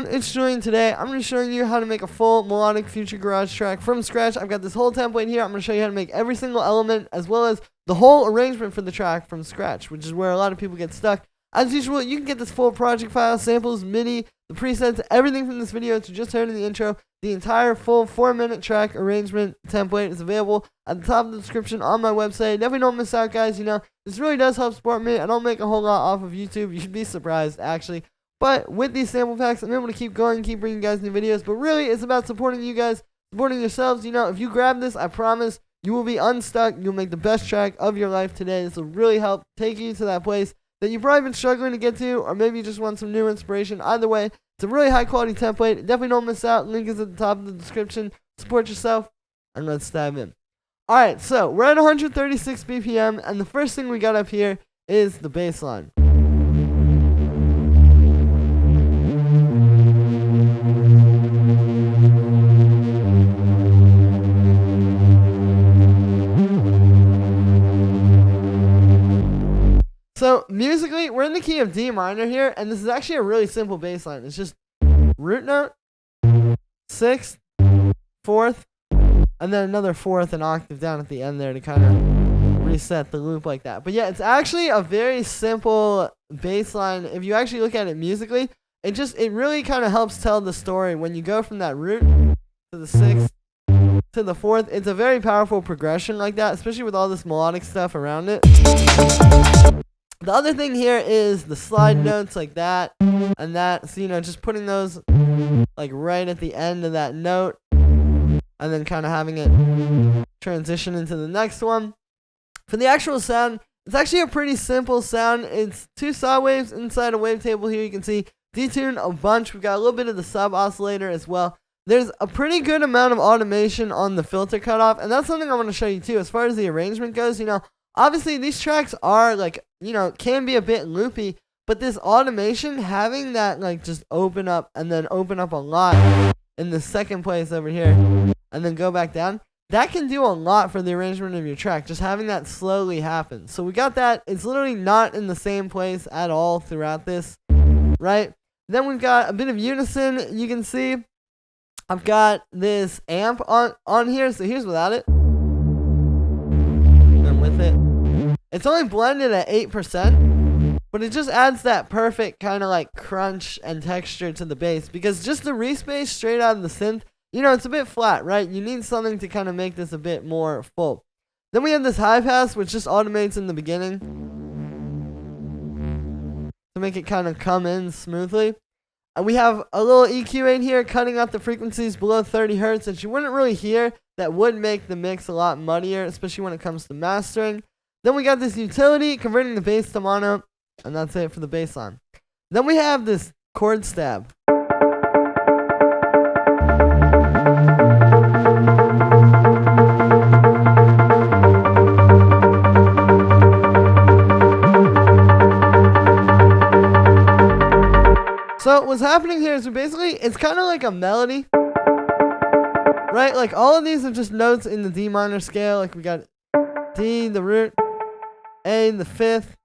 it's Julian. Today I'm going to be showing you how to make a full melodic future garage track from scratch. I've got this whole template here. I'm going to show you how to make every single element as well as the whole arrangement for the track from scratch, which is where a lot of people get stuck. As usual, you can get this full project file, samples, MIDI, the presets, everything from this video that you just heard in the intro. The entire full 4-minute track arrangement template is available at the top of the description on my website. Definitely don't miss out, guys. You know, this really does help support me. I don't make a whole lot off of YouTube. You should be surprised, actually. But with these sample packs, I'm able to keep going, keep bringing you guys new videos. But really, it's about supporting you guys, supporting yourselves. You know, if you grab this, I promise you will be unstuck. You'll make the best track of your life today. This will really help take you to that place that you've probably been struggling to get to, or maybe you just want some new inspiration. Either way, it's a really high quality template. Definitely don't miss out. Link is at the top of the description. Support yourself, and let's dive in. Alright, so we're at 136 BPM, and the first thing we got up here is the bass line. So, musically, we're in the key of D minor here, and this is actually a really simple bass line. It's just root note, 6th, 4th, and then another 4th and octave down at the end there to kind of reset the loop like that. But yeah, it's actually a very simple bass line. If you actually look at it musically, it really kind of helps tell the story. When you go from that root to the 6th to the 4th, it's a very powerful progression like that, especially with all this melodic stuff around it. The other thing here is the slide notes like that and that. So, you know, just putting those like right at the end of that note and then kind of having it transition into the next one. For the actual sound, it's actually a pretty simple sound. It's 2 saw waves inside a wavetable here. You can see detune a bunch. We've got a little bit of the sub oscillator as well. There's a pretty good amount of automation on the filter cutoff, and that's something I want to show you too. As far as the arrangement goes, you know, obviously these tracks are like, you know, can be a bit loopy, but this automation, having that like just open up and then open up a lot in the second place over here and then go back down, that can do a lot for the arrangement of your track, just having that slowly happen. So we got that. It's literally not in the same place at all throughout this, right? Then we've got a bit of unison. You can see I've got this amp on here, so here's without it. And with it. It's only blended at 8%, but it just adds that perfect kind of like crunch and texture to the bass, because just the respace straight out of the synth, you know, it's a bit flat, right? You need something to kind of make this a bit more full. Then we have this high pass, which just automates in the beginning to make it kind of come in smoothly. And we have a little EQ in here cutting out the frequencies below 30 hertz that you wouldn't really hear. That would make the mix a lot muddier, especially when it comes to mastering. Then we got this utility converting the bass to mono, and that's it for the bass line. Then we have this chord stab. So what's happening here is it's kind of like a melody, right? Like all of these are just notes in the D minor scale. Like we got D, the root, A, the 5th,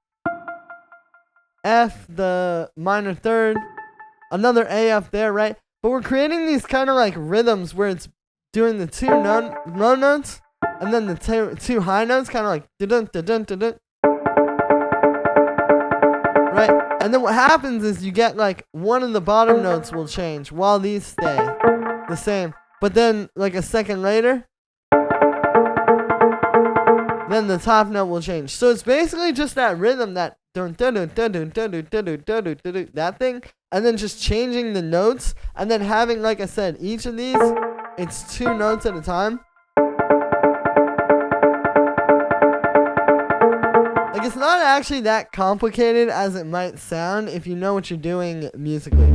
F, the minor 3rd, another A up there, right? But we're creating these kind of like rhythms where it's doing the 2 low notes and then the 2 high notes, kind of like dun dun dun dun dun, right? And then what happens is you get like one of the bottom notes will change while these stay the same. But then like a second later, then the top note will change. So it's basically just that rhythm, that that thing, and then just changing the notes, and then having, like I said, each of these, it's 2 notes at a time. Like it's not actually that complicated as it might sound if you know what you're doing musically.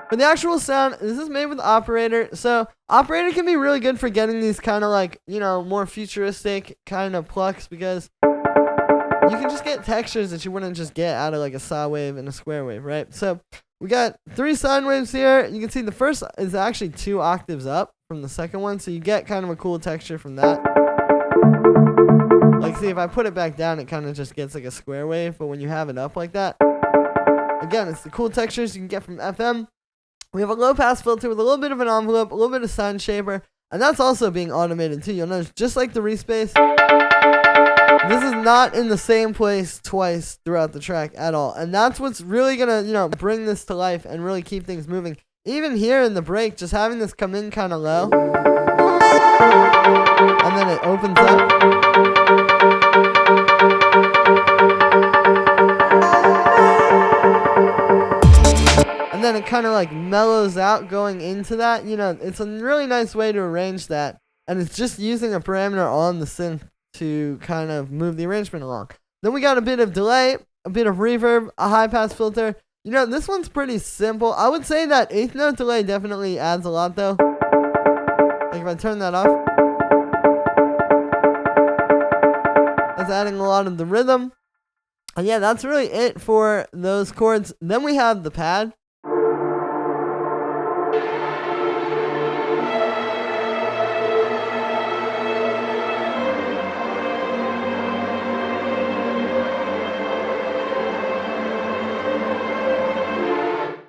For the actual sound, this is made with Operator. So Operator can be really good for getting these kind of like, you know, more futuristic kind of plucks, because you can just get textures that you wouldn't just get out of like a saw wave and a square wave, right? So we got 3 sine waves here. You can see the first is actually 2 octaves up from the second one, so you get kind of a cool texture from that. Like see, if I put it back down, it kind of just gets like a square wave, but when you have it up like that, it again, it's the cool textures you can get from FM. We have a low pass filter with a little bit of an envelope, a little bit of sound shaper, and that's also being automated too. You'll notice just like the respace, this is not in the same place twice throughout the track at all. And that's what's really going to, bring this to life and really keep things moving. Even here in the break, just having this come in kind of low, and then it opens up. And then it kind of like mellows out going into that. It's a really nice way to arrange that. And it's just using a parameter on the synth to kind of move the arrangement along. Then we got a bit of delay, a bit of reverb, a high pass filter. This one's pretty simple. I would say that eighth note delay definitely adds a lot though. Like if I turn that off, that's adding a lot of the rhythm. And yeah, that's really it for those chords. Then we have the pad.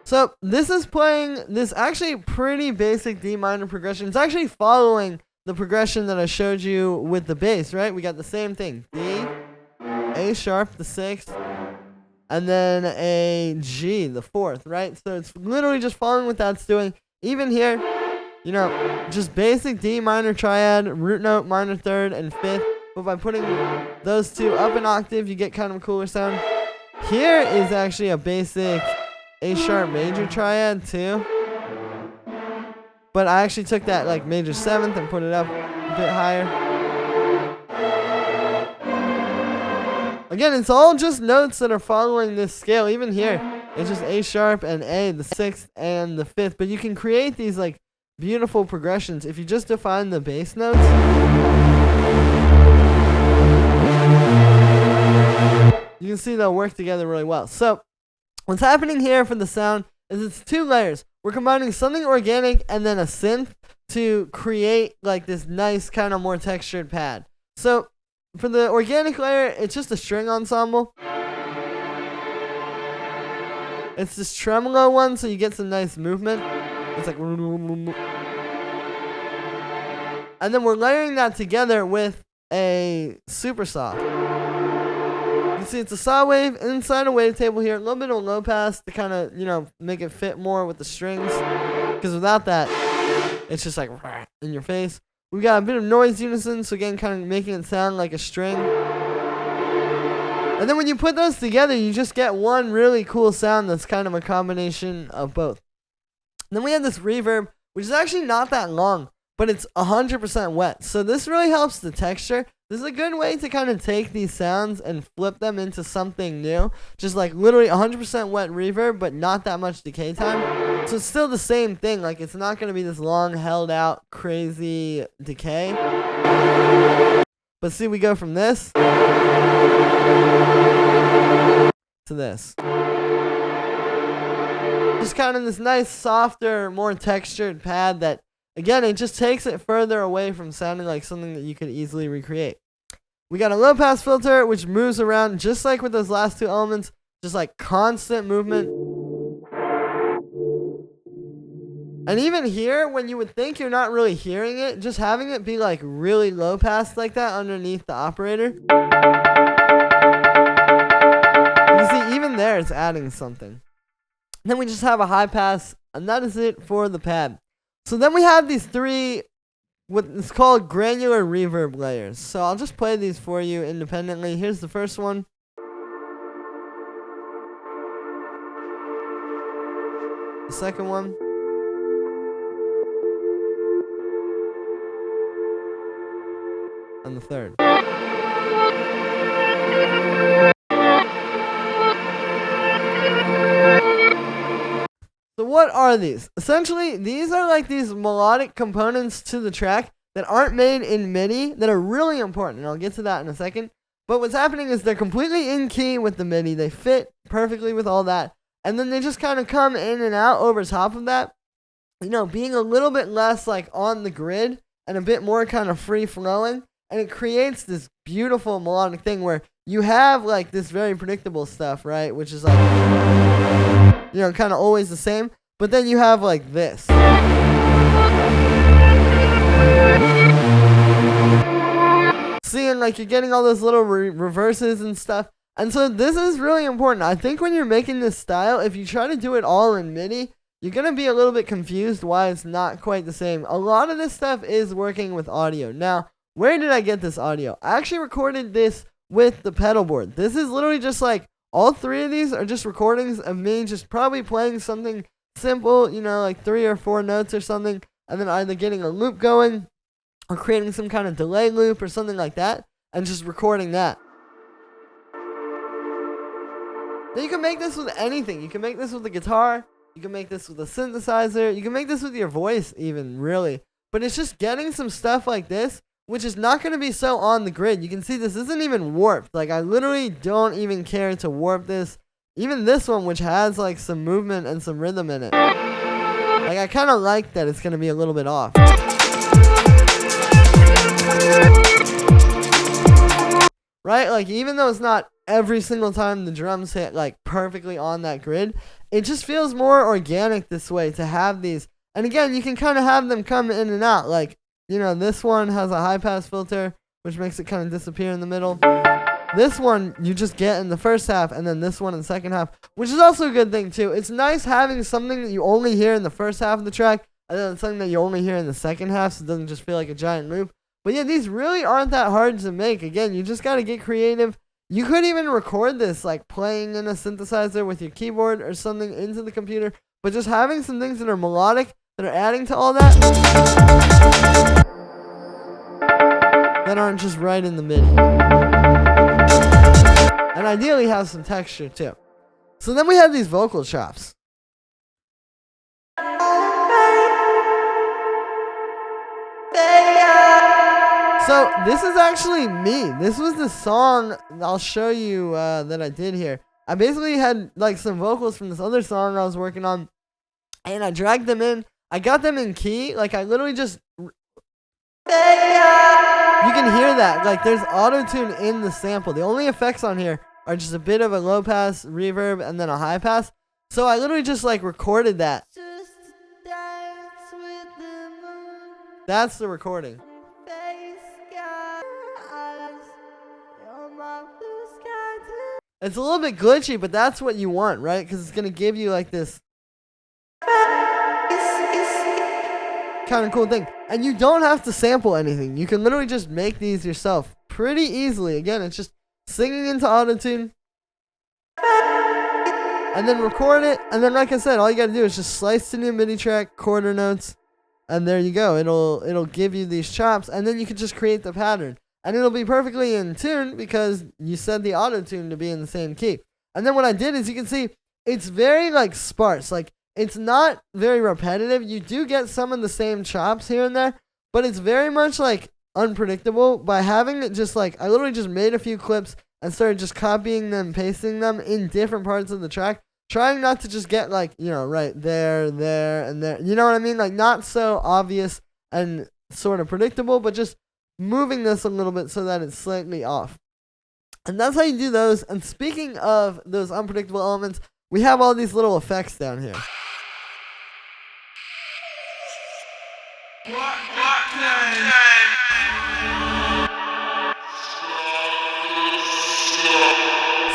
So this is playing this actually pretty basic D minor progression. It's actually following the progression that I showed you with the bass, right? We got the same thing. D, A sharp, the 6th, and then a G, the 4th, right? So it's literally just following what that's doing. Even here, just basic D minor triad, root note, minor 3rd, and 5th. But by putting those two up an octave, you get kind of a cooler sound. Here is actually a basic A sharp major triad too, but I actually took that like major 7th and put it up a bit higher. Again, it's all just notes that are following this scale. Even here, it's just A sharp and A, the 6th and the 5th, but you can create these like beautiful progressions if you just define the bass notes. You can see they'll work together really well. So what's happening here for the sound is it's 2 layers. We're combining something organic and then a synth to create like this nice kind of more textured pad. So for the organic layer, it's just a string ensemble. It's this tremolo one, so you get some nice movement. It's like, and then we're layering that together with a super saw. You see it's a saw wave inside a wavetable here, a little bit of low pass to kind of, make it fit more with the strings. Because without that, it's just like in your face. We got a bit of noise unison, so again, kind of making it sound like a string. And then when you put those together, you just get one really cool sound that's kind of a combination of both. And then we have this reverb, which is actually not that long, but it's 100% wet. So this really helps the texture. This is a good way to kind of take these sounds and flip them into something new. Just like literally 100% wet reverb, but not that much decay time. So it's still the same thing. Like it's not going to be this long held out crazy decay. But see, we go from this to this. Just kind of this nice, softer, more textured pad that, again, it just takes it further away from sounding like something that you could easily recreate. We got a low pass filter, which moves around just like with those last 2 elements, just like constant movement. And even here, when you would think you're not really hearing it, just having it be like really low pass like that underneath the operator. You see, even there, it's adding something. Then we just have a high pass, and that is it for the pad. So then we have these 3, what is called granular reverb layers. So I'll just play these for you independently. Here's the first one. The second one. And the third. So what are these? Essentially, these are like these melodic components to the track that aren't made in MIDI that are really important, and I'll get to that in a second. But what's happening is they're completely in key with the MIDI. They fit perfectly with all that, and then they just kind of come in and out over top of that, being a little bit less like on the grid and a bit more kind of free flowing, and it creates this beautiful melodic thing where you have like this very predictable stuff, right? Which is like, you know, kind of always the same. But then you have like this. Seeing like you're getting all those little reverses and stuff. And so this is really important. I think when you're making this style, if you try to do it all in MIDI, you're going to be a little bit confused why it's not quite the same. A lot of this stuff is working with audio. Now, where did I get this audio? I actually recorded this with the pedal board. This is literally just like, all three of these are just recordings of me just probably playing something simple, you know, like 3 or 4 notes or something, and then either getting a loop going or creating some kind of delay loop or something like that, and just recording that. Now you can make this with anything. You can make this with a guitar. You can make this with a synthesizer. You can make this with your voice even, really. But it's just getting some stuff like this, which is not going to be so on the grid. You can see this isn't even warped. Like, I literally don't even care to warp this. Even this one, which has like some movement and some rhythm in it. Like, I kind of like that it's going to be a little bit off. Right? Like, even though it's not every single time the drums hit like perfectly on that grid, it just feels more organic this way to have these. And again, you can kind of have them come in and out. Like, you know, this one has a high pass filter, which makes it kind of disappear in the middle. This one you just get in the first half, and then this one in the second half, which is also a good thing too. It's nice having something that you only hear in the first half of the track, and then something that you only hear in the second half, so it doesn't just feel like a giant loop. But yeah, these really aren't that hard to make. Again, you just got to get creative. You could even record this like playing in a synthesizer with your keyboard or something into the computer, but just having some things that are melodic, that are adding to all that, that aren't just right in the MIDI. And ideally have some texture too. So then we have these vocal chops. So this is actually me. This was the song I'll show you that I did here. I basically had like some vocals from this other song I was working on, and I dragged them in. I got them in key. Like, I literally just... You can hear that. Like, there's auto-tune in the sample. The only effects on here are just a bit of a low pass, reverb, and then a high pass. So I literally just like recorded that. That's the recording. It's a little bit glitchy, but that's what you want, right? Because it's going to give you like this kind of cool thing. And you don't have to sample anything. You can literally just make these yourself pretty easily. Again, it's just singing into autotune and then record it. And then, like I said, all you got to do is just slice the new MIDI track, quarter notes, and there you go. It'll give you these chops, and then you can just create the pattern. And it'll be perfectly in tune because you set the auto tune to be in the same key. And then what I did is, you can see it's very like sparse. Like, it's not very repetitive. You do get some of the same chops here and there, but it's very much like unpredictable. By having it just like, I literally just made a few clips and started just copying them, pasting them in different parts of the track, trying not to just get like, you know, right there, and there. You know what I mean? Like, not so obvious and sort of predictable, but just moving this a little bit so that it's slightly off. And that's how you do those. And speaking of those unpredictable elements, we have all these little effects down here.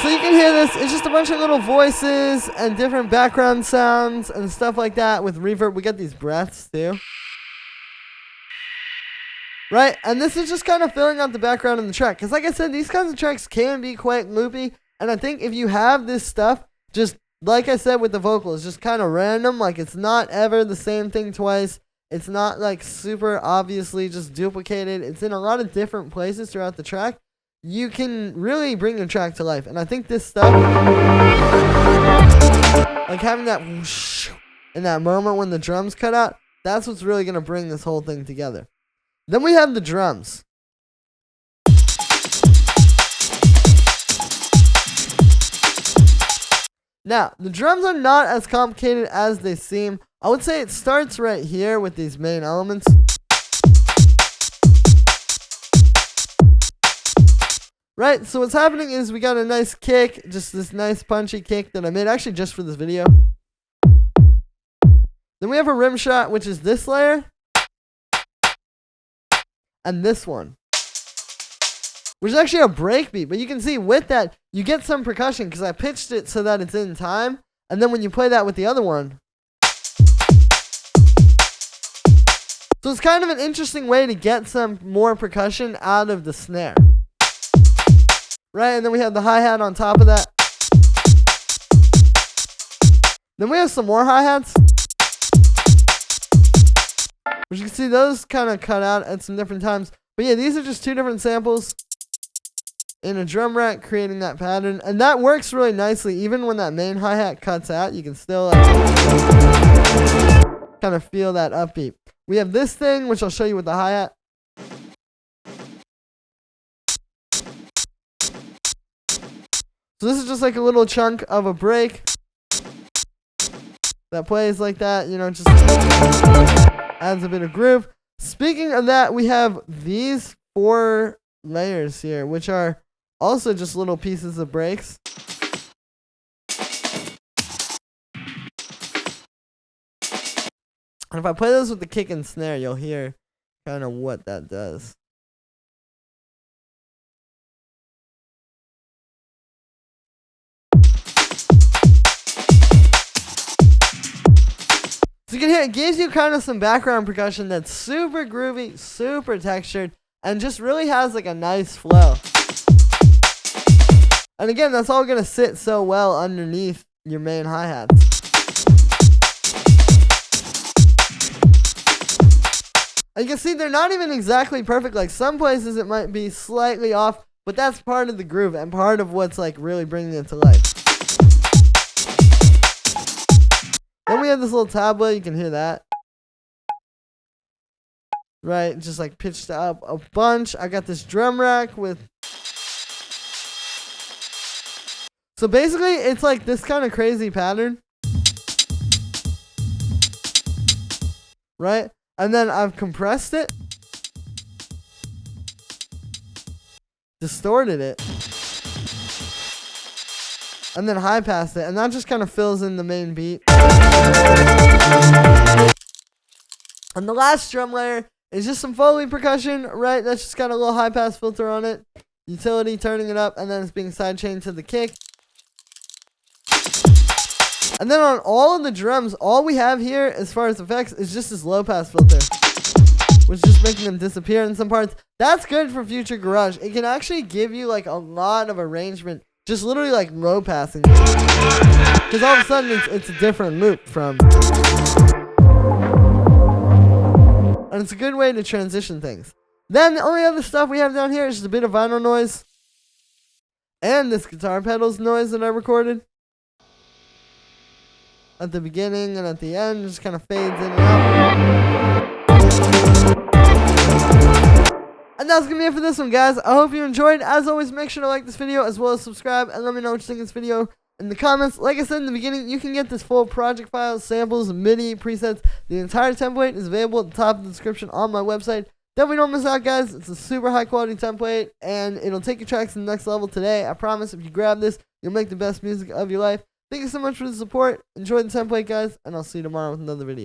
So you can hear this, it's just a bunch of little voices and different background sounds and stuff like that with reverb. We get these breaths too. Right? And this is just kind of filling out the background in the track. Because like I said, these kinds of tracks can be quite loopy. And I think if you have this stuff, just like I said with the vocals, just kind of random. Like, it's not ever the same thing twice. It's not like super obviously just duplicated. It's in a lot of different places throughout the track. You can really bring your track to life. And I think this stuff, like having that whoosh in that moment when the drums cut out, that's what's really going to bring this whole thing together. Then we have the drums. Now, the drums are not as complicated as they seem. I would say it starts right here with these main elements. Right, so what's happening is we got a nice kick, just this nice punchy kick that I made actually just for this video. Then we have a rim shot, which is this layer. And this one, which is actually a breakbeat. But you can see with that, you get some percussion because I pitched it so that it's in time. And then when you play that with the other one. So it's kind of an interesting way to get some more percussion out of the snare. Right, and then we have the hi-hat on top of that. Then we have some more hi-hats. Which you can see those kind of cut out at some different times. But yeah, these are just two different samples in a drum rack creating that pattern. And that works really nicely. Even when that main hi-hat cuts out, you can still kind of feel that upbeat. We have this thing, which I'll show you with the hi-hat. So this is just like a little chunk of a break that plays like that, you know, just adds a bit of groove. Speaking of that, we have these 4 layers here, which are also just little pieces of breaks. And if I play those with the kick and snare, you'll hear kind of what that does. So you can hear it gives you kind of some background percussion that's super groovy, super textured, and just really has like a nice flow. And again, that's all going to sit so well underneath your main hi-hats. And you can see they're not even exactly perfect. Like some places it might be slightly off, but that's part of the groove and part of what's like really bringing it to life. Then we have this little tabla, you can hear that. Right, just like pitched up a bunch. I got this drum rack with... So basically, it's like this kind of crazy pattern. Right? And then I've compressed it. Distorted it. And then high passed it. And that just kind of fills in the main beat. And the last drum layer is just some Foley percussion, right? That's just got a little high pass filter on it. Utility, turning it up, and then it's being sidechained to the kick. And then on all of the drums, all we have here as far as effects is just this low pass filter, which is just making them disappear in some parts. That's good for future garage. It can actually give you like a lot of arrangement, just literally like low passing. Because all of a sudden it's a different loop from... And it's a good way to transition things. Then the only other stuff we have down here is just a bit of vinyl noise. And this guitar pedals noise that I recorded. At the beginning and at the end, just kind of fades in and out. And that's going to be it for this one, guys. I hope you enjoyed. As always, make sure to like this video as well as subscribe. And let me know what you think of this video in the comments. Like I said in the beginning, you can get this full project file, samples, MIDI, presets. The entire template is available at the top of the description on my website. Definitely don't miss out, guys. It's a super high quality template, and it'll take your tracks to the next level today. I promise if you grab this, you'll make the best music of your life. Thank you so much for the support. Enjoy the template, guys, and I'll see you tomorrow with another video.